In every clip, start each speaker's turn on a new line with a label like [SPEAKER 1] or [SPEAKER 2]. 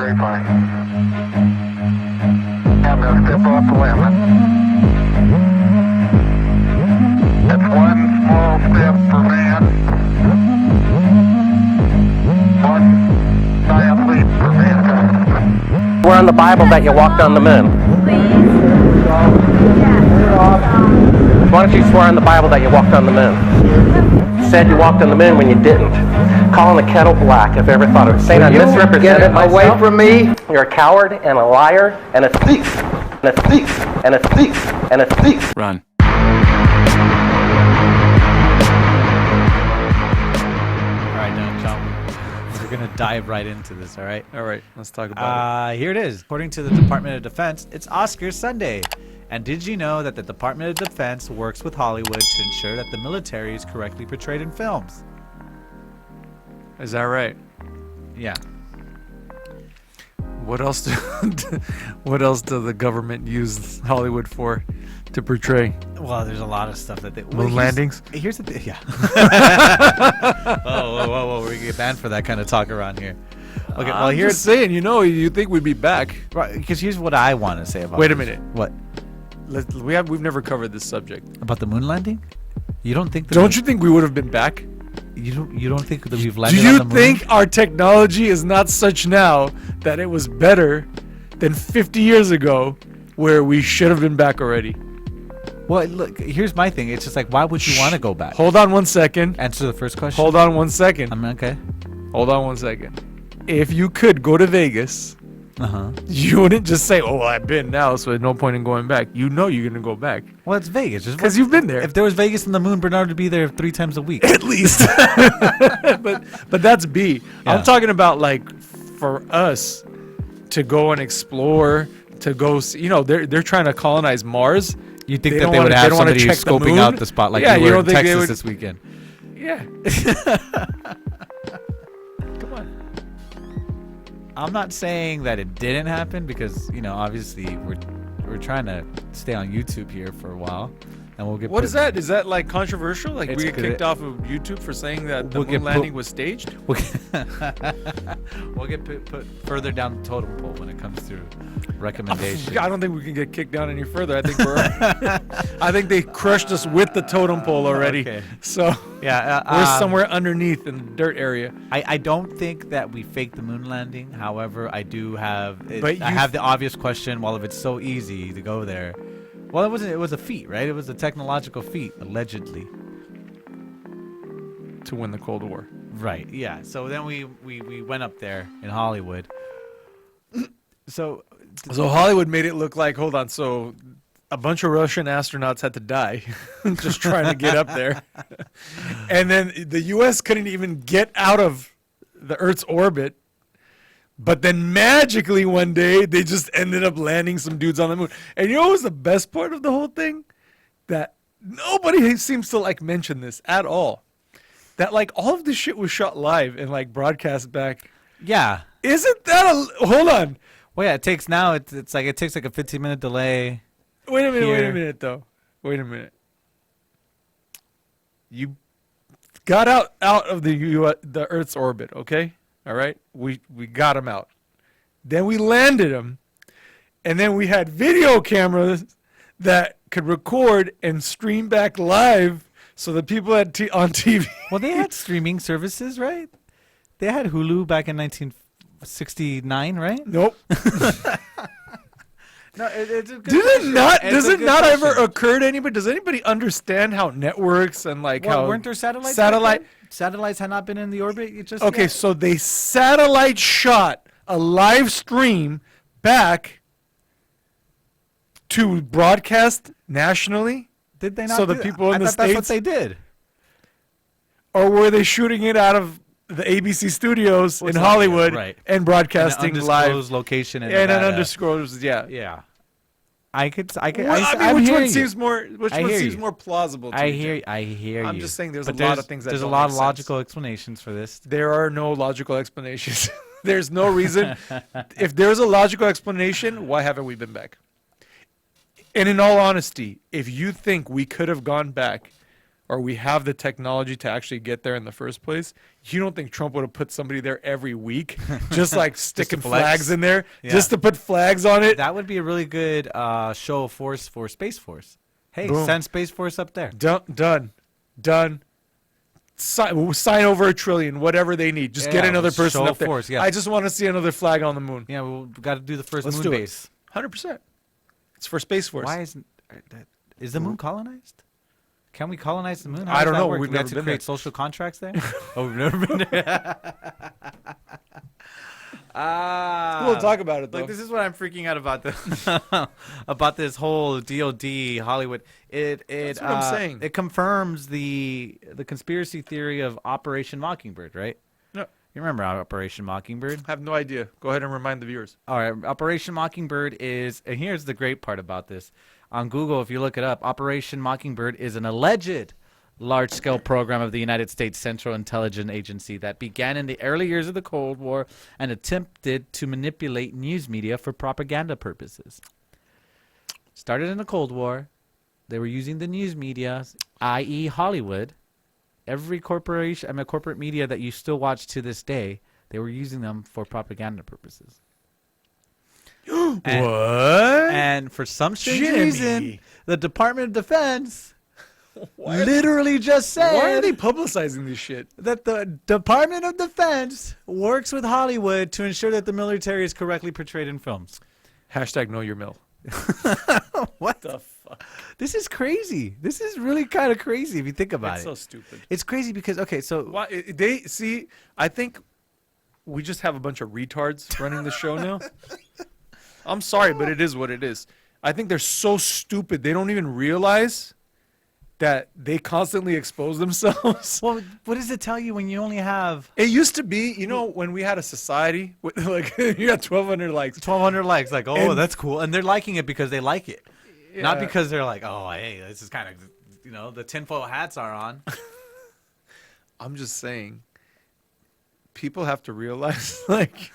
[SPEAKER 1] very funny. I'm going to step off the limb. It's one small step for man, one giant leap for mankind.
[SPEAKER 2] Where in the Bible that you walked on the moon? Why don't you swear in the Bible that you walked on the moon? You said you walked on the moon when you didn't. Calling the kettle black, if I ever thought of it. Saying I misrepresented myself.
[SPEAKER 3] Away from me.
[SPEAKER 2] You're a coward and a liar and a thief. And a thief. And a thief. And a thief.
[SPEAKER 4] Run.
[SPEAKER 5] We're going to dive right into this, all right?
[SPEAKER 4] All right, let's talk about
[SPEAKER 5] Here it is. According to the Department of Defense, it's Oscar Sunday. And did you know that the Department of Defense works with Hollywood to ensure that the military is correctly portrayed in films?
[SPEAKER 4] it. Is that right?
[SPEAKER 5] Yeah.
[SPEAKER 4] What else do what else does the government use Hollywood for to portray?
[SPEAKER 5] Well, there's a lot of stuff that they...
[SPEAKER 4] Moon landings?
[SPEAKER 5] Here's the thing. Yeah. Whoa. We're going to get banned for that kind of talk around here. Okay, well,
[SPEAKER 4] I'm
[SPEAKER 5] here's...
[SPEAKER 4] just saying, you think we'd be back.
[SPEAKER 5] Right, because here's what I want to say about
[SPEAKER 4] Wait a
[SPEAKER 5] this.
[SPEAKER 4] minute.
[SPEAKER 5] What?
[SPEAKER 4] We've never covered this subject.
[SPEAKER 5] About the moon landing? You don't think...
[SPEAKER 4] Don't you think we would have been back?
[SPEAKER 5] You don't think that we've
[SPEAKER 4] Do
[SPEAKER 5] landed
[SPEAKER 4] you
[SPEAKER 5] on the moon?
[SPEAKER 4] think our technology is not such now that it was better than 50 years ago where we should have been back already?
[SPEAKER 5] Well, look, here's my thing. It's just like, why would you want to go back?
[SPEAKER 4] Hold on 1 second.
[SPEAKER 5] Answer the first question.
[SPEAKER 4] Hold on 1 second.
[SPEAKER 5] Okay.
[SPEAKER 4] Hold on 1 second. If you could go to Vegas, you wouldn't just say, "Oh, well, I've been now, so there's no point in going back." You know you're gonna go back
[SPEAKER 5] Well, it's Vegas.
[SPEAKER 4] because you've been there.
[SPEAKER 5] If there was Vegas and the moon, Bernard would be there 3 times a week.
[SPEAKER 4] At least. but that's B.
[SPEAKER 5] Yeah.
[SPEAKER 4] I'm talking about like for us to go and explore, to go see, they're trying to colonize Mars.
[SPEAKER 5] You think
[SPEAKER 4] They
[SPEAKER 5] that
[SPEAKER 4] don't
[SPEAKER 5] they would
[SPEAKER 4] wanna-
[SPEAKER 5] have
[SPEAKER 4] they don't wanna
[SPEAKER 5] somebody
[SPEAKER 4] check the
[SPEAKER 5] scoping
[SPEAKER 4] moon?
[SPEAKER 5] out the spot like
[SPEAKER 4] Yeah,
[SPEAKER 5] you
[SPEAKER 4] you
[SPEAKER 5] were
[SPEAKER 4] don't
[SPEAKER 5] in
[SPEAKER 4] think they
[SPEAKER 5] Texas
[SPEAKER 4] would-
[SPEAKER 5] this weekend?
[SPEAKER 4] Yeah. Come on.
[SPEAKER 5] I'm not saying that it didn't happen because, obviously we're trying to stay on YouTube here for a while. And we'll get
[SPEAKER 4] What is that? Is that like controversial? Like
[SPEAKER 5] It's
[SPEAKER 4] we get
[SPEAKER 5] good.
[SPEAKER 4] kicked off of YouTube for saying that the
[SPEAKER 5] We'll get
[SPEAKER 4] moon landing was staged?
[SPEAKER 5] We'll get put further down the totem pole when it comes to recommendations.
[SPEAKER 4] I don't think we can get kicked down any further. I think I think they crushed us with the totem pole already.
[SPEAKER 5] Okay.
[SPEAKER 4] So
[SPEAKER 5] Yeah,
[SPEAKER 4] we're somewhere underneath in the dirt area.
[SPEAKER 5] I don't think that we faked the moon landing. However, I do have
[SPEAKER 4] But
[SPEAKER 5] I have the obvious question. Well, if it's so easy to go there, well, it wasn't. It was a feat, right? It was a technological feat, allegedly.
[SPEAKER 4] To win the Cold War.
[SPEAKER 5] Right. Yeah. So then we went up there in Hollywood. So
[SPEAKER 4] Hollywood made it look like, hold on, so a bunch of Russian astronauts had to die just trying to get up there. And then the U.S. couldn't even get out of the Earth's orbit. But then magically one day, they just ended up landing some dudes on the moon. And you know what was the best part of the whole thing? That nobody seems to like mention this at all. That like all of this shit was shot live and like broadcast back.
[SPEAKER 5] yeah.
[SPEAKER 4] Isn't that hold on.
[SPEAKER 5] Well, yeah. It takes now. It's like it takes like a 15-minute delay.
[SPEAKER 4] Wait a
[SPEAKER 5] Here.
[SPEAKER 4] minute though. Wait a minute. You got out of the Earth's orbit, okay? All right? We got him out. Then we landed him. And then we had video cameras that could record and stream back live so the people on TV.
[SPEAKER 5] Well, they had streaming services, right? They had Hulu back in 1969, right?
[SPEAKER 4] Nope.
[SPEAKER 5] No, it's a good
[SPEAKER 4] Does
[SPEAKER 5] question.
[SPEAKER 4] it not?
[SPEAKER 5] It's
[SPEAKER 4] Does
[SPEAKER 5] a
[SPEAKER 4] it
[SPEAKER 5] good
[SPEAKER 4] not ever
[SPEAKER 5] question.
[SPEAKER 4] occur to anybody? Does anybody understand how networks and like
[SPEAKER 5] Well,
[SPEAKER 4] how
[SPEAKER 5] weren't there satellites?
[SPEAKER 4] satellite?
[SPEAKER 5] back then? Satellites had not been in the orbit. You just
[SPEAKER 4] Okay,
[SPEAKER 5] yet?
[SPEAKER 4] so they satellite shot a live stream back to broadcast nationally,
[SPEAKER 5] Did they not?
[SPEAKER 4] so the
[SPEAKER 5] do that?
[SPEAKER 4] people in
[SPEAKER 5] I
[SPEAKER 4] the
[SPEAKER 5] thought that's what
[SPEAKER 4] States-
[SPEAKER 5] they did.
[SPEAKER 4] or were they shooting it out of the ABC studios
[SPEAKER 5] Well,
[SPEAKER 4] in
[SPEAKER 5] it's not-
[SPEAKER 4] Hollywood
[SPEAKER 5] right.
[SPEAKER 4] and broadcasting
[SPEAKER 5] An
[SPEAKER 4] live?
[SPEAKER 5] undisclosed location in
[SPEAKER 4] And an
[SPEAKER 5] Nevada.
[SPEAKER 4] undisclosed, yeah.
[SPEAKER 5] Yeah, I could.
[SPEAKER 4] Well, I mean,
[SPEAKER 5] I'm
[SPEAKER 4] which
[SPEAKER 5] hearing
[SPEAKER 4] one
[SPEAKER 5] you.
[SPEAKER 4] seems more? Which
[SPEAKER 5] I
[SPEAKER 4] one
[SPEAKER 5] hear
[SPEAKER 4] seems
[SPEAKER 5] you.
[SPEAKER 4] more plausible? To
[SPEAKER 5] I
[SPEAKER 4] you,
[SPEAKER 5] hear.
[SPEAKER 4] Jim?
[SPEAKER 5] I hear you.
[SPEAKER 4] I'm just saying there's
[SPEAKER 5] But
[SPEAKER 4] a lot of things that
[SPEAKER 5] there's
[SPEAKER 4] don't
[SPEAKER 5] a lot
[SPEAKER 4] make
[SPEAKER 5] of
[SPEAKER 4] sense.
[SPEAKER 5] logical explanations for this.
[SPEAKER 4] There are no logical explanations. There's no reason. If there's a logical explanation, why haven't we been back? And in all honesty, if you think we could have gone back or we have the technology to actually get there in the first place, you don't think Trump would have put somebody there every week, just like sticking
[SPEAKER 5] flex.
[SPEAKER 4] flags in there,
[SPEAKER 5] Yeah.
[SPEAKER 4] just to put flags on it?
[SPEAKER 5] That would be a really good show of force for Space Force. Hey,
[SPEAKER 4] Boom.
[SPEAKER 5] send Space Force up there.
[SPEAKER 4] Done. Sign over $1 trillion, whatever they need. Just get
[SPEAKER 5] Yeah,
[SPEAKER 4] another person
[SPEAKER 5] show
[SPEAKER 4] up there.
[SPEAKER 5] force, yeah.
[SPEAKER 4] I just want to see another flag on the moon.
[SPEAKER 5] Yeah, we've got to do the 1st
[SPEAKER 4] Let's
[SPEAKER 5] moon
[SPEAKER 4] do
[SPEAKER 5] base.
[SPEAKER 4] it. 100%. It's for Space Force.
[SPEAKER 5] Why is the moon colonized? Can we colonize the moon? How
[SPEAKER 4] I
[SPEAKER 5] does
[SPEAKER 4] don't
[SPEAKER 5] that
[SPEAKER 4] know.
[SPEAKER 5] work?
[SPEAKER 4] We've
[SPEAKER 5] We have
[SPEAKER 4] never
[SPEAKER 5] to
[SPEAKER 4] been
[SPEAKER 5] create
[SPEAKER 4] there.
[SPEAKER 5] social contracts there. Oh, we've never been there.
[SPEAKER 4] We'll talk about it, though.
[SPEAKER 5] Like, this is what I'm freaking out about about this whole DOD Hollywood.
[SPEAKER 4] That's what I'm saying.
[SPEAKER 5] It confirms the conspiracy theory of Operation Mockingbird, right?
[SPEAKER 4] No,
[SPEAKER 5] You remember Operation Mockingbird?
[SPEAKER 4] I have no idea. Go ahead and remind the viewers.
[SPEAKER 5] All right, Operation Mockingbird is, and here's the great part about this. On Google, if you look it up, Operation Mockingbird is an alleged large-scale program of the United States Central Intelligence Agency that began in the early years of the Cold War and attempted to manipulate news media for propaganda purposes. Started in the Cold War. They were using the news media, i.e. Hollywood. Every corporate media that you still watch to this day, they were using them for propaganda purposes.
[SPEAKER 4] What?
[SPEAKER 5] And for some strange
[SPEAKER 4] Jimmy.
[SPEAKER 5] reason, the Department of Defense literally just said
[SPEAKER 4] Why are they publicizing this shit?
[SPEAKER 5] that the Department of Defense works with Hollywood to ensure that the military is correctly portrayed in films.
[SPEAKER 4] Hashtag know your mill.
[SPEAKER 5] What
[SPEAKER 4] The fuck?
[SPEAKER 5] This is crazy. This is really kind of crazy if you think about
[SPEAKER 4] That's
[SPEAKER 5] it.
[SPEAKER 4] so stupid.
[SPEAKER 5] It's crazy because, okay, so
[SPEAKER 4] Why they see? I think we just have a bunch of retards running the show now. I'm sorry, but it is what it is. I think they're so stupid they don't even realize that they constantly expose themselves.
[SPEAKER 5] well, what does it tell you when you only have
[SPEAKER 4] It used to be, when we had a society with like you got 1,200 likes.
[SPEAKER 5] 1,200 likes? Like, oh,
[SPEAKER 4] And-
[SPEAKER 5] that's cool. And they're liking it because they like it. Not
[SPEAKER 4] Yeah.
[SPEAKER 5] because they're like, oh, hey, this is kind of, the tinfoil hats are on.
[SPEAKER 4] I'm just saying, people have to realize like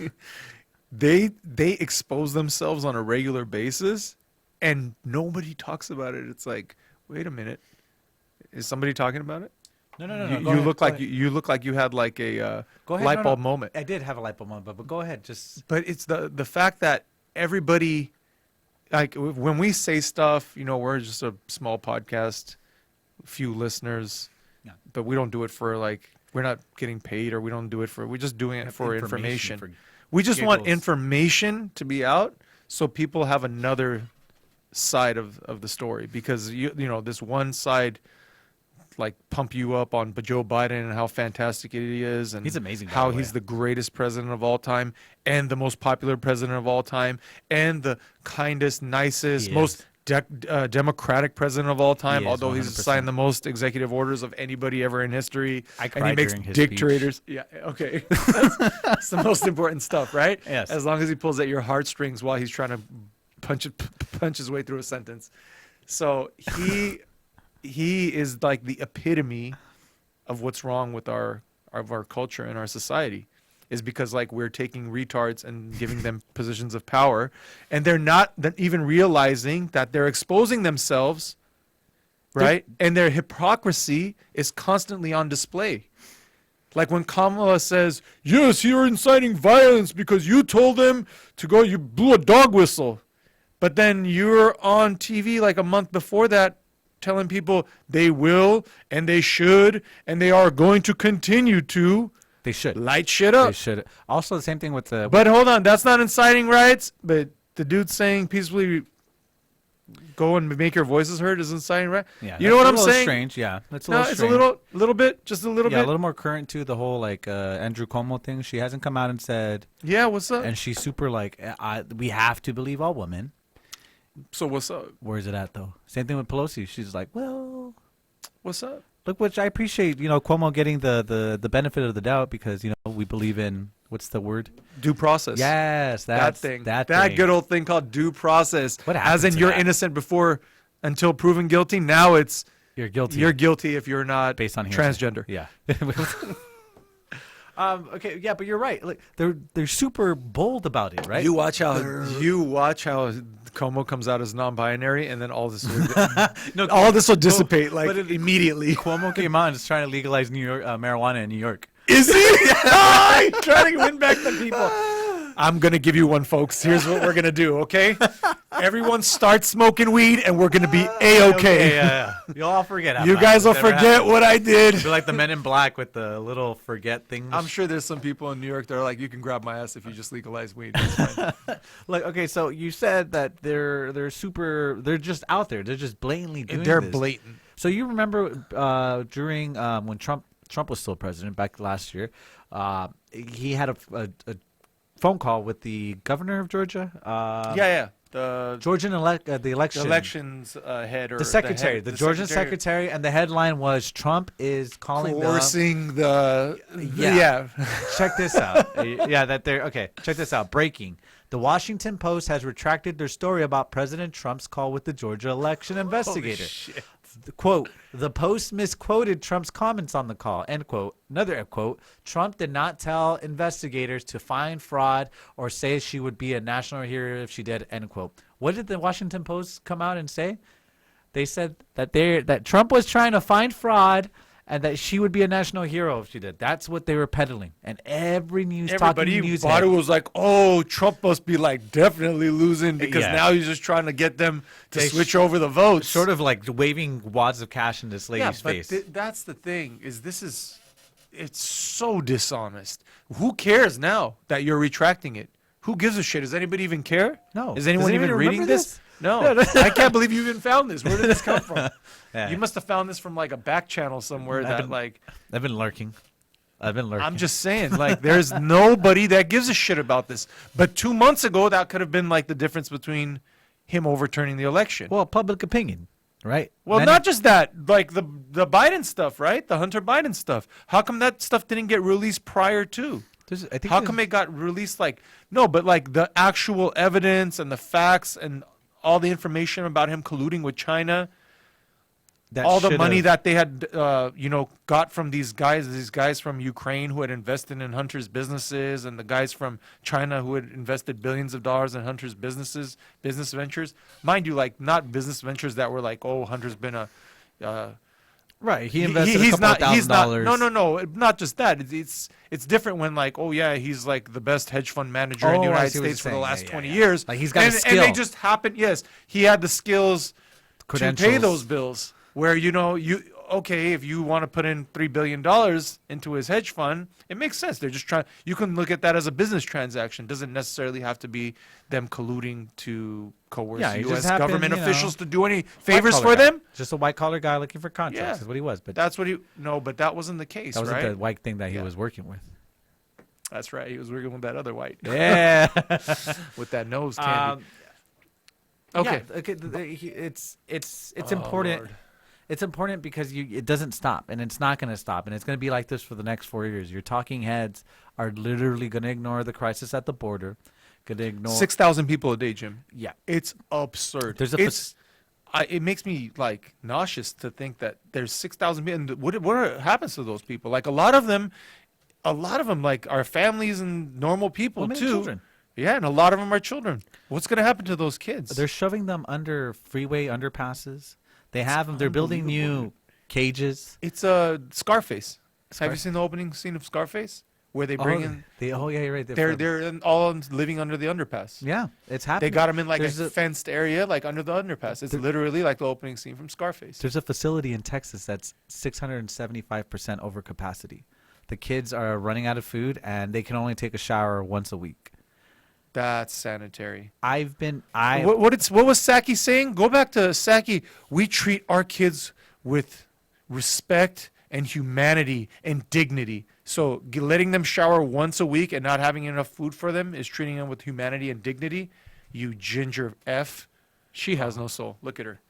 [SPEAKER 4] they expose themselves on a regular basis, and nobody talks about it. It's like, wait a minute, is somebody talking about it?
[SPEAKER 5] No.
[SPEAKER 4] You look like you look like you had like a
[SPEAKER 5] Go ahead.
[SPEAKER 4] light bulb moment.
[SPEAKER 5] I did have a light bulb moment, but go ahead. Just
[SPEAKER 4] But it's the fact that everybody, like when we say stuff, we're just a small podcast, few listeners,
[SPEAKER 5] Yeah.
[SPEAKER 4] but we don't do it for like, we're not getting paid, or we don't do it for, we're just doing it for information.
[SPEAKER 5] for
[SPEAKER 4] We just want
[SPEAKER 5] giggles.
[SPEAKER 4] information to be out so people have another side of the story, because this one side like pump you up on Joe Biden and how fantastic he is, and
[SPEAKER 5] He's amazing, by
[SPEAKER 4] how
[SPEAKER 5] the way.
[SPEAKER 4] he's the greatest president of all time and the most popular president of all time and the kindest, nicest,
[SPEAKER 5] He
[SPEAKER 4] most
[SPEAKER 5] is.
[SPEAKER 4] democratic president of all time,
[SPEAKER 5] He is,
[SPEAKER 4] although he's
[SPEAKER 5] 100%.
[SPEAKER 4] signed the most executive orders of anybody ever in history.
[SPEAKER 5] I
[SPEAKER 4] And he
[SPEAKER 5] cried
[SPEAKER 4] makes
[SPEAKER 5] during his
[SPEAKER 4] dictators. Yeah, okay. That's the most important stuff, right?
[SPEAKER 5] Yes.
[SPEAKER 4] As long as he pulls at your heartstrings while he's trying to punch his way through a sentence. So he is like the epitome of what's wrong with our culture and our society, is because like we're taking retards and giving them positions of power, and they're not even realizing that they're exposing themselves, right? And their hypocrisy is constantly on display. Like when Kamala says, yes, you're inciting violence because you told them to go, you blew a dog whistle. But then you're on TV like a month before that telling people they will and they should and they are going to continue to
[SPEAKER 5] they should.
[SPEAKER 4] light shit up.
[SPEAKER 5] They should. Also, the same thing with the.
[SPEAKER 4] But hold on, that's not inciting riots. But the dude saying peacefully go and make your voices heard is inciting riot.
[SPEAKER 5] yeah,
[SPEAKER 4] You know what I'm
[SPEAKER 5] that's a little
[SPEAKER 4] saying?
[SPEAKER 5] Strange. Yeah, that's a
[SPEAKER 4] No,
[SPEAKER 5] little
[SPEAKER 4] it's
[SPEAKER 5] strange.
[SPEAKER 4] a little bit, just a little
[SPEAKER 5] Yeah,
[SPEAKER 4] bit.
[SPEAKER 5] a little more current to the whole like Andrew Cuomo thing. She hasn't come out and said,
[SPEAKER 4] Yeah, what's up?
[SPEAKER 5] and she's super like, we have to believe all women.
[SPEAKER 4] So what's up?
[SPEAKER 5] Where is it at though? Same thing with Pelosi. She's like, well,
[SPEAKER 4] What's up?
[SPEAKER 5] look, which I appreciate. Cuomo getting the benefit of the doubt because we believe in what's the word?
[SPEAKER 4] Due process.
[SPEAKER 5] Yes,
[SPEAKER 4] that thing.
[SPEAKER 5] That
[SPEAKER 4] That good old thing called due process.
[SPEAKER 5] What
[SPEAKER 4] As
[SPEAKER 5] happened
[SPEAKER 4] in
[SPEAKER 5] to
[SPEAKER 4] you're
[SPEAKER 5] that?
[SPEAKER 4] innocent until proven guilty. Now it's
[SPEAKER 5] You're guilty.
[SPEAKER 4] you're guilty if you're not
[SPEAKER 5] based on hearsay.
[SPEAKER 4] transgender.
[SPEAKER 5] Yeah. Okay. Yeah, but you're right. Like they're super bold about it, right?
[SPEAKER 4] You watch how Como comes out as non-binary, and then all this will dissipate like immediately.
[SPEAKER 5] Cuomo came out and is trying to legalize New York marijuana in New York.
[SPEAKER 4] Is he? Trying to win back the people. I'm gonna give you one, folks. Here's what we're gonna do, okay? Everyone start smoking weed, and we're gonna be a-okay.
[SPEAKER 5] Yeah. You'll all forget.
[SPEAKER 4] You guys will forget what I did.
[SPEAKER 5] Be like the Men in Black with the little forget things.
[SPEAKER 4] I'm sure there's some people in New York that are like, you can grab my ass if you just legalize weed. That's fine.
[SPEAKER 5] Like, okay, so you said that they're just out there. They're just blatantly doing
[SPEAKER 4] They're
[SPEAKER 5] this.
[SPEAKER 4] blatant.
[SPEAKER 5] So you remember during when Trump was still president back last year, he had a phone call with the governor of Georgia.
[SPEAKER 4] The
[SPEAKER 5] Georgian
[SPEAKER 4] elections head or
[SPEAKER 5] the secretary,
[SPEAKER 4] the
[SPEAKER 5] Georgian
[SPEAKER 4] secretary.
[SPEAKER 5] secretary, and the headline was Trump is calling
[SPEAKER 4] coercing
[SPEAKER 5] Yeah. Check this out. Check this out. Breaking. The Washington Post has retracted their story about President Trump's call with the Georgia election investigator.
[SPEAKER 4] Shit.
[SPEAKER 5] Quote, the Post misquoted Trump's comments on the call, end quote. Another quote, Trump did not tell investigators to find fraud or say she would be a national hero if she did, end quote. What did the Washington Post come out and say? They said that Trump was trying to find fraud and that she would be a national hero if she did. That's what they were peddling. And every
[SPEAKER 4] Everybody thought it was like, oh, Trump must be like definitely losing because now he's just trying to get them to switch over the votes.
[SPEAKER 5] Sort of like waving wads of cash in this lady's face.
[SPEAKER 4] That's the thing it's so dishonest. Who cares now that you're retracting it? Who gives a shit? Does anybody even care?
[SPEAKER 5] No.
[SPEAKER 4] Is anyone even reading this? No. I can't believe you even found this. Where did this come from?
[SPEAKER 5] Yeah.
[SPEAKER 4] You must have found this from like a back channel somewhere
[SPEAKER 5] I've been lurking. I'm
[SPEAKER 4] just saying, like, there's nobody that gives a shit about this. But 2 months ago, that could have been like the difference between him overturning the election.
[SPEAKER 5] Well, public opinion, right?
[SPEAKER 4] Well, not just that, like the Biden stuff, right? The Hunter Biden stuff. How come that stuff didn't get released prior to? How come it got released but like the actual evidence and the facts and all the information about him colluding with China, all the money that they had, got from these guys from Ukraine who had invested in Hunter's businesses, and the guys from China who had invested billions of dollars in Hunter's business ventures. Mind you, like not business ventures that were like, oh, Hunter's been a
[SPEAKER 5] right. He invested $1,000.
[SPEAKER 4] No, not just that. It's different when like, oh yeah, he's like the best hedge fund manager in the United States for the last 20 years.
[SPEAKER 5] Like he's got a skill.
[SPEAKER 4] And they just happened. Yes, he had the skills to pay those bills. Where if you want to put in $3 billion into his hedge fund, it makes sense. They're just trying. You can look at that as a business transaction. It doesn't necessarily have to be them colluding to coerce U.S. government officials to do any favors for them.
[SPEAKER 5] Just a white collar guy looking for contracts is what he was. But
[SPEAKER 4] that's what but that wasn't the case.
[SPEAKER 5] That wasn't
[SPEAKER 4] right?
[SPEAKER 5] the white thing that he was working with.
[SPEAKER 4] That's right. He was working with that other white.
[SPEAKER 5] Yeah,
[SPEAKER 4] with that nose candy. Okay.
[SPEAKER 5] Yeah, it's important.
[SPEAKER 4] Lord.
[SPEAKER 5] It's important because it doesn't stop, and it's not going to stop, and it's going to be like this for the next 4 years. Your talking heads are literally going to ignore the crisis at the border, going to ignore
[SPEAKER 4] 6,000 people a day, Jim.
[SPEAKER 5] Yeah,
[SPEAKER 4] it's absurd. It makes me like nauseous to think that there's 6,000 people. And what happens to those people? Like a lot of them like are families and normal people too.
[SPEAKER 5] Children.
[SPEAKER 4] Yeah, and a lot of them are children. What's going to happen to those kids?
[SPEAKER 5] They're shoving them under freeway underpasses. They have them. They're building new cages.
[SPEAKER 4] It's Scarface. Have you seen the opening scene of Scarface where they bring in?
[SPEAKER 5] Yeah, you're right.
[SPEAKER 4] They're all living under the underpass.
[SPEAKER 5] Yeah, it's happening.
[SPEAKER 4] They got them in like a fenced area, like under the underpass. It's literally like the opening scene from Scarface.
[SPEAKER 5] There's a facility in Texas that's 675% over capacity. The kids are running out of food, and they can only take a shower once a week.
[SPEAKER 4] That's sanitary.
[SPEAKER 5] What
[SPEAKER 4] was Saki saying? Go back to Saki. We treat our kids with respect and humanity and dignity. So letting them shower once a week and not having enough food for them is treating them with humanity and dignity. You ginger F. She has no soul. Look at her.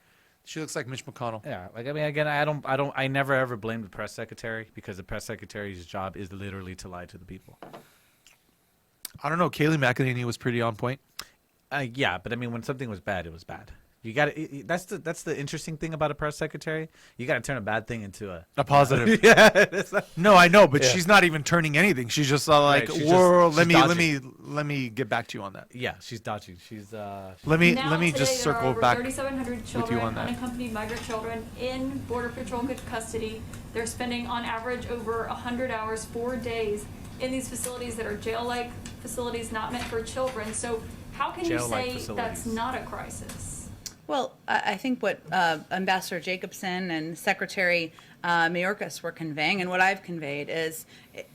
[SPEAKER 4] She looks like Mitch McConnell.
[SPEAKER 5] Yeah, like I mean, again, I never ever blame the press secretary because the press secretary's job is literally to lie to the people.
[SPEAKER 4] I don't know. Kayleigh McEnany was pretty on point.
[SPEAKER 5] Yeah, but I mean, when something was bad, it was bad. You got to. That's the interesting thing about a press secretary. You got to turn a bad thing into
[SPEAKER 4] a positive.
[SPEAKER 5] yeah.
[SPEAKER 4] No, I know, but
[SPEAKER 5] Yeah.
[SPEAKER 4] she's not even turning anything. She's just like,
[SPEAKER 5] Right, she's
[SPEAKER 4] "Whoa,
[SPEAKER 5] just- she's
[SPEAKER 4] let me get back to you on that.
[SPEAKER 5] Yeah, she's dodging. She's
[SPEAKER 4] Let me
[SPEAKER 3] Now,
[SPEAKER 4] just
[SPEAKER 3] today, there are
[SPEAKER 4] circle
[SPEAKER 3] over
[SPEAKER 4] back
[SPEAKER 3] 3,700
[SPEAKER 4] with
[SPEAKER 3] children,
[SPEAKER 4] you on that.
[SPEAKER 3] unaccompanied migrant children in Border Patrol custody. They're spending on average over 100 hours, 4 days in these facilities that are jail-like facilities not meant for children. So how can you
[SPEAKER 5] Jail-like
[SPEAKER 3] say that's
[SPEAKER 5] facilities.
[SPEAKER 3] not a crisis?
[SPEAKER 6] Well, I think what Ambassador Jacobson and Secretary Mayorkas were conveying, and what I've conveyed, is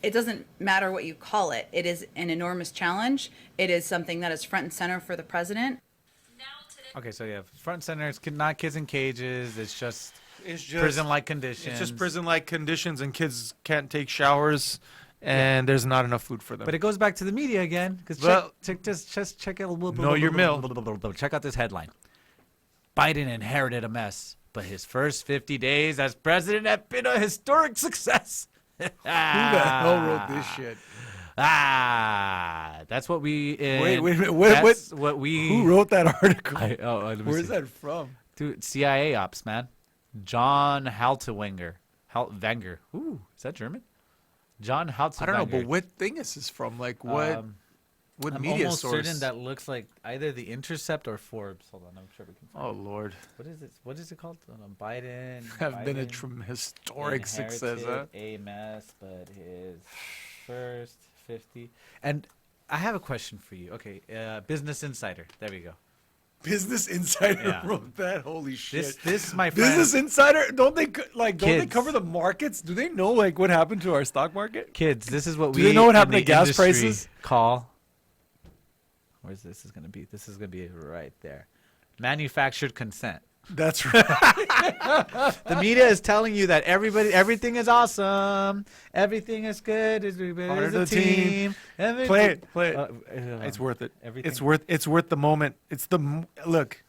[SPEAKER 6] it doesn't matter what you call it. It is an enormous challenge. It is something that is front and center for the president.
[SPEAKER 5] okay. So yeah, front center. It's not kids in cages. It's just
[SPEAKER 4] It's
[SPEAKER 5] prison-like conditions.
[SPEAKER 4] It's just prison-like conditions, and kids can't take showers, and there's not enough food for them.
[SPEAKER 5] But it goes back to the media again. Because
[SPEAKER 4] Well-
[SPEAKER 5] just check it.
[SPEAKER 4] Know your mill.
[SPEAKER 5] Check out this headline. Biden inherited a mess, but his first 50 days as president have been a historic success.
[SPEAKER 4] Who the hell wrote this shit?
[SPEAKER 5] That's what we.
[SPEAKER 4] Wait a minute.
[SPEAKER 5] That's what we.
[SPEAKER 4] Who wrote that article?
[SPEAKER 5] Let me
[SPEAKER 4] Where's
[SPEAKER 5] see.
[SPEAKER 4] that from?
[SPEAKER 5] Dude, CIA ops, man. John Haltewenger. Wenger. Ooh, is that German? John Haltewenger.
[SPEAKER 4] I don't know, but what thing is this from? Like what? What
[SPEAKER 5] I'm
[SPEAKER 4] media
[SPEAKER 5] almost
[SPEAKER 4] source?
[SPEAKER 5] certain that looks like either The Intercept or Forbes. Hold on, I'm sure we can.
[SPEAKER 4] Oh Lord,
[SPEAKER 5] What is it? What is it called? Biden.
[SPEAKER 4] have been a
[SPEAKER 5] Biden
[SPEAKER 4] historic success, huh?
[SPEAKER 5] inherited a mess, but his first 50. And I have a question for you. Okay, Business Insider. There we go.
[SPEAKER 4] Business Insider
[SPEAKER 5] Yeah.
[SPEAKER 4] wrote that. Holy shit!
[SPEAKER 5] This, my friend.
[SPEAKER 4] Business Insider, don't they don't they
[SPEAKER 5] Kids.
[SPEAKER 4] cover the markets? Do they know like what happened to our stock market?
[SPEAKER 5] Kids, this is what
[SPEAKER 4] Do
[SPEAKER 5] we
[SPEAKER 4] they know what
[SPEAKER 5] in
[SPEAKER 4] happened
[SPEAKER 5] the
[SPEAKER 4] to gas
[SPEAKER 5] industry
[SPEAKER 4] prices?
[SPEAKER 5] call. Where's this is gonna be? This is gonna be right there. Manufactured consent.
[SPEAKER 4] That's right.
[SPEAKER 5] The media is telling you that everything is awesome, everything is good, everybody's
[SPEAKER 4] the
[SPEAKER 5] a team.
[SPEAKER 4] Play it, play it.
[SPEAKER 5] It's
[SPEAKER 4] It's worth it.
[SPEAKER 5] Everything.
[SPEAKER 4] It's worth the moment. Look.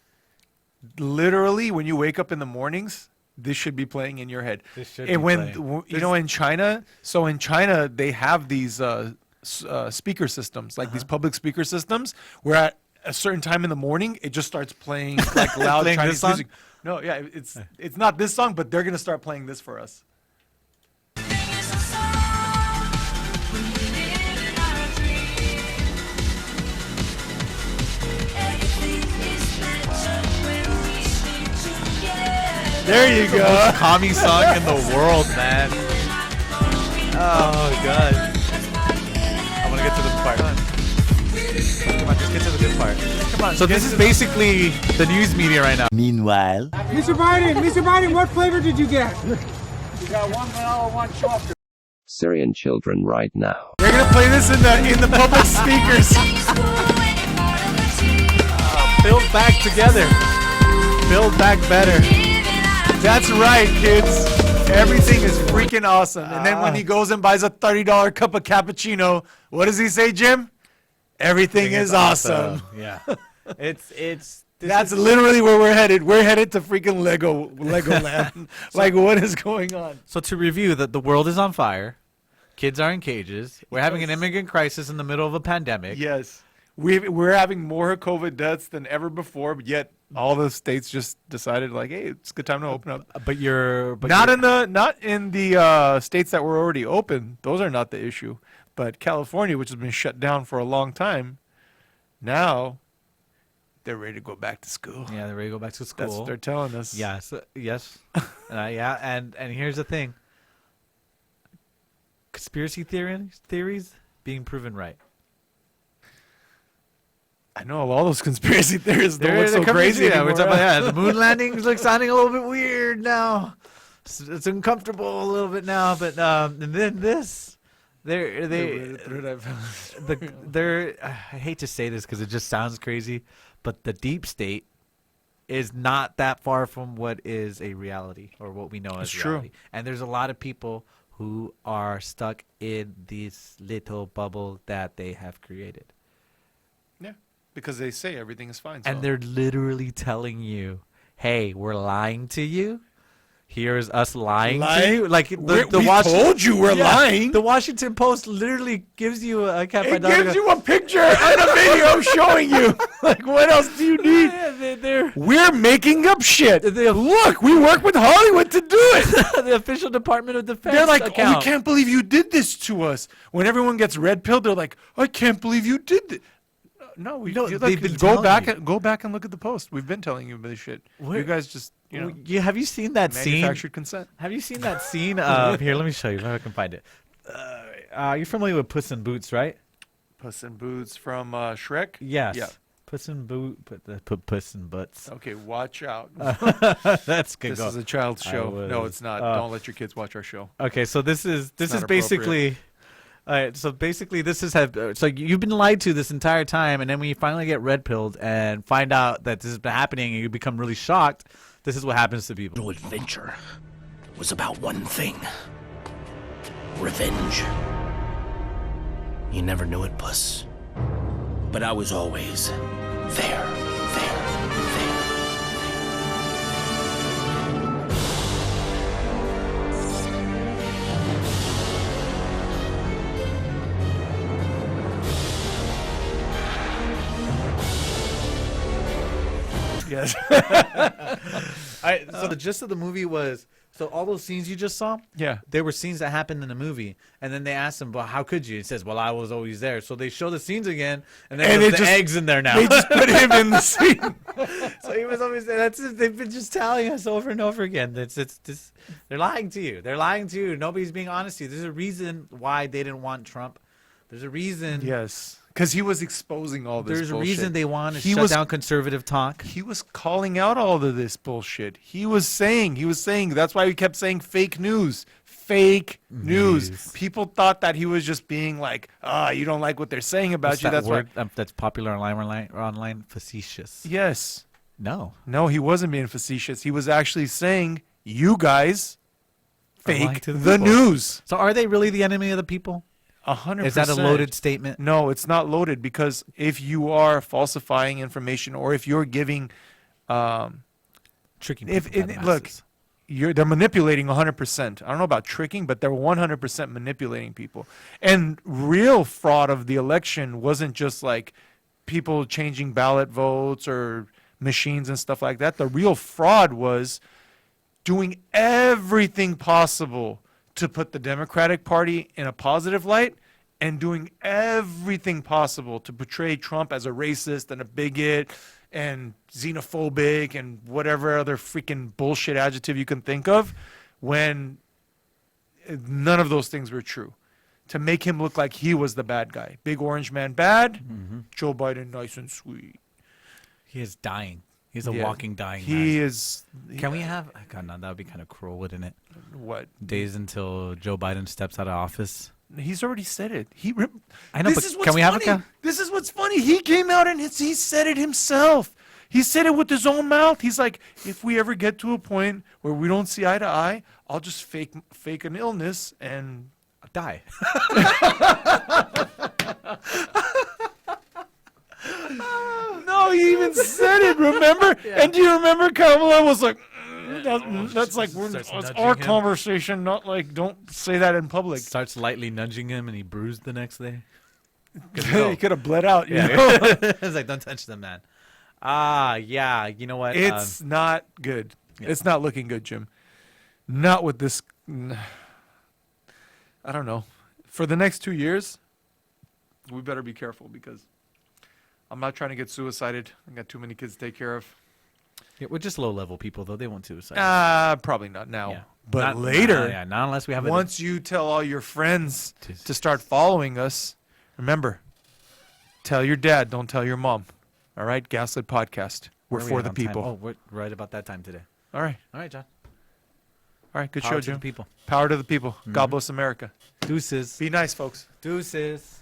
[SPEAKER 4] Literally, when you wake up in the mornings, this should be playing in your head.
[SPEAKER 5] This should
[SPEAKER 4] And
[SPEAKER 5] be
[SPEAKER 4] when
[SPEAKER 5] playing.
[SPEAKER 4] you know in China, so in China they have these speaker systems, like these public speaker systems, where at a certain time in the morning it just starts playing like loud
[SPEAKER 5] Playing this
[SPEAKER 4] Chinese
[SPEAKER 5] song?
[SPEAKER 4] music. No, yeah, it's not this song, but they're gonna start playing this for us. There you go.
[SPEAKER 5] Most calming song in the world, man. Oh god. I want to get to this part. Come on, just get to the good part.
[SPEAKER 4] Come on.
[SPEAKER 5] So this is basically the news media right now.
[SPEAKER 7] Meanwhile,
[SPEAKER 8] Mr. Biden, what flavor did you get?
[SPEAKER 9] Syrian children right now.
[SPEAKER 4] They're gonna play this in the public speakers.
[SPEAKER 5] Build back together.
[SPEAKER 4] Build back better. That's right, kids. Everything is freaking awesome. And then when he goes and buys a $30 cup of cappuccino, what does he say, Jim? Everything is awesome.
[SPEAKER 5] Yeah. It's
[SPEAKER 4] That's literally where we're headed. We're headed to freaking Legoland. Like, what is going on?
[SPEAKER 5] So to review, that the world is on fire. Kids are in cages. We're having an immigrant crisis in the middle of a pandemic.
[SPEAKER 4] Yes. We're having more COVID deaths than ever before, but yet all the states just decided, like, hey, it's a good time to open up.
[SPEAKER 5] But you're
[SPEAKER 4] Not in the states that were already open. Those are not the issue. But California, which has been shut down for a long time, now they're ready to go back to school.
[SPEAKER 5] Yeah, they're ready to go back to school.
[SPEAKER 4] That's what they're telling us.
[SPEAKER 5] Yes, yes. Yeah, and here's the thing. Conspiracy theories being proven right.
[SPEAKER 4] I know all those conspiracy theories don't look so
[SPEAKER 5] coming
[SPEAKER 4] crazy
[SPEAKER 5] to you. We're
[SPEAKER 4] anymore.
[SPEAKER 5] talking about, the moon landings look sounding a little bit weird now. It's uncomfortable a little bit now, but and then this, they're I hate to say this because it just sounds crazy, but the deep state is not that far from what is a reality or what we know as
[SPEAKER 4] It's true.
[SPEAKER 5] reality. And there's a lot of people who are stuck in this little bubble that they have created.
[SPEAKER 4] Yeah, because they say everything is fine.
[SPEAKER 5] And
[SPEAKER 4] so-
[SPEAKER 5] they're literally telling you, hey, we're lying to you. here's us lying to
[SPEAKER 4] Lying?
[SPEAKER 5] you. Like
[SPEAKER 4] We told you we're lying.
[SPEAKER 5] The Washington Post literally gives you a cat
[SPEAKER 4] It gives you a picture and a video showing you. Like, what else do you need? We're making up shit. Look, we work with Hollywood to do it.
[SPEAKER 5] the official Department of Defense.
[SPEAKER 4] They're like, oh,
[SPEAKER 5] account.
[SPEAKER 4] we can't believe you did this to us. When everyone gets red pilled, they're like, I can't believe you did this. No,
[SPEAKER 5] they've been
[SPEAKER 4] go
[SPEAKER 5] telling you.
[SPEAKER 4] go back and look at the Post. We've been telling you this shit. You guys just
[SPEAKER 5] Have you seen that scene?
[SPEAKER 4] manufactured consent.
[SPEAKER 5] Have you seen that scene of here? Let me show you. If I can find it. You're familiar with Puss in Boots, right?
[SPEAKER 4] Puss in Boots from Shrek.
[SPEAKER 5] Yes.
[SPEAKER 4] Yeah.
[SPEAKER 5] Puss in put Puss in Butts.
[SPEAKER 4] Okay, watch out.
[SPEAKER 5] That's good.
[SPEAKER 4] This is a child's show. No,
[SPEAKER 5] was,
[SPEAKER 4] it's not. Don't let your kids watch our show.
[SPEAKER 5] Okay, so this is
[SPEAKER 4] not
[SPEAKER 5] basically. All right, so basically this is so you've been lied to this entire time, and then when you finally get red pilled and find out that this has been happening, and you become really shocked. This is what happens to people.
[SPEAKER 2] No adventure was about one thing: revenge. You never knew it, Puss, but I was always there.
[SPEAKER 4] Yes.
[SPEAKER 5] So the gist of the movie was, so all those scenes you just saw,
[SPEAKER 4] Yeah.
[SPEAKER 5] they were scenes that happened in the movie, and then they asked him, "Well, how could you?" He says, "Well, I was always there." So they show the scenes again, and then there's the eggs in there now.
[SPEAKER 4] They just put him in the scene.
[SPEAKER 5] So he was always there. That's it. They've been just telling us over and over again. It's this. They're lying to you. They're lying to you. Nobody's being honest to you. There's a reason why they didn't want Trump. There's a reason.
[SPEAKER 4] Yes. Because he was exposing all this
[SPEAKER 5] There's
[SPEAKER 4] bullshit.
[SPEAKER 5] a reason they want to
[SPEAKER 4] He
[SPEAKER 5] shut
[SPEAKER 4] was-
[SPEAKER 5] down conservative talk.
[SPEAKER 4] He was calling out all of this bullshit. He was saying, that's why he kept saying fake news. Fake news. People thought that he was just being like, you don't like what they're saying about
[SPEAKER 5] What's
[SPEAKER 4] you.
[SPEAKER 5] that
[SPEAKER 4] That's
[SPEAKER 5] word
[SPEAKER 4] why.
[SPEAKER 5] that's popular online? Facetious.
[SPEAKER 4] Yes.
[SPEAKER 5] No.
[SPEAKER 4] No, he wasn't being facetious. He was actually saying, you guys
[SPEAKER 5] lying
[SPEAKER 4] fake
[SPEAKER 5] to
[SPEAKER 4] the
[SPEAKER 5] people.
[SPEAKER 4] news.
[SPEAKER 5] So are they really the enemy of the people?
[SPEAKER 4] 100%.
[SPEAKER 5] Is that a loaded statement?
[SPEAKER 4] No, it's not loaded, because if you are falsifying information, or if you're giving,
[SPEAKER 5] Tricking
[SPEAKER 4] if
[SPEAKER 5] people by the
[SPEAKER 4] look,
[SPEAKER 5] masses.
[SPEAKER 4] they're manipulating 100%. I don't know about tricking, but they're 100% manipulating people. And real fraud of the election wasn't just like people changing ballot votes or machines and stuff like that. The real fraud was doing everything possible to put the Democratic Party in a positive light, and doing everything possible to portray Trump as a racist and a bigot and xenophobic and whatever other freaking bullshit adjective you can think of, when none of those things were true. To make him look like he was the bad guy. Big orange man bad, Joe Biden nice and sweet.
[SPEAKER 5] He is dying. He's a
[SPEAKER 4] Yeah.
[SPEAKER 5] walking dying
[SPEAKER 4] He
[SPEAKER 5] man.
[SPEAKER 4] is.
[SPEAKER 5] Can we have? God, no, that would be kind of cruel, wouldn't it?
[SPEAKER 4] What?
[SPEAKER 5] Days until Joe Biden steps out of office.
[SPEAKER 4] He's already said it.
[SPEAKER 5] I know,
[SPEAKER 4] This
[SPEAKER 5] but
[SPEAKER 4] is what's
[SPEAKER 5] can we have a
[SPEAKER 4] funny. This is what's funny. He came out and he said it himself. He said it with his own mouth. He's like, if we ever get to a point where we don't see eye to eye, I'll just fake an illness and
[SPEAKER 5] die?
[SPEAKER 4] No, he even said it. Remember? And do you remember Kamala was like, that's like
[SPEAKER 5] starts
[SPEAKER 4] it's
[SPEAKER 5] nudging
[SPEAKER 4] our
[SPEAKER 5] him.
[SPEAKER 4] conversation, not like don't say that in public.
[SPEAKER 5] Starts lightly nudging him, and he bruised the next day.
[SPEAKER 4] He could have bled out. You know?
[SPEAKER 5] It's like, don't touch them, man. Yeah. You know what?
[SPEAKER 4] It's not good.
[SPEAKER 5] Yeah.
[SPEAKER 4] It's not looking good, Jim. Not with this. I don't know. For the next 2 years, we better be careful, because I'm not trying to get suicided. I got too many kids to take care of.
[SPEAKER 5] we're just low-level people, though. They won't suicide.
[SPEAKER 4] Probably not now.
[SPEAKER 5] Yeah.
[SPEAKER 4] But
[SPEAKER 5] Not-
[SPEAKER 4] later,
[SPEAKER 5] yeah, not unless we have
[SPEAKER 4] once you tell all your friends to start following us, remember, tell your dad, don't tell your mom. All right? Gaslit Podcast. We're for the people.
[SPEAKER 5] Oh, we're right about that time today.
[SPEAKER 4] All right.
[SPEAKER 5] All right, John.
[SPEAKER 4] All right. Good
[SPEAKER 5] Power
[SPEAKER 4] show,
[SPEAKER 5] to the
[SPEAKER 4] Jim.
[SPEAKER 5] people.
[SPEAKER 4] Power to the people. God bless America.
[SPEAKER 5] Deuces.
[SPEAKER 4] Be nice, folks.
[SPEAKER 5] Deuces.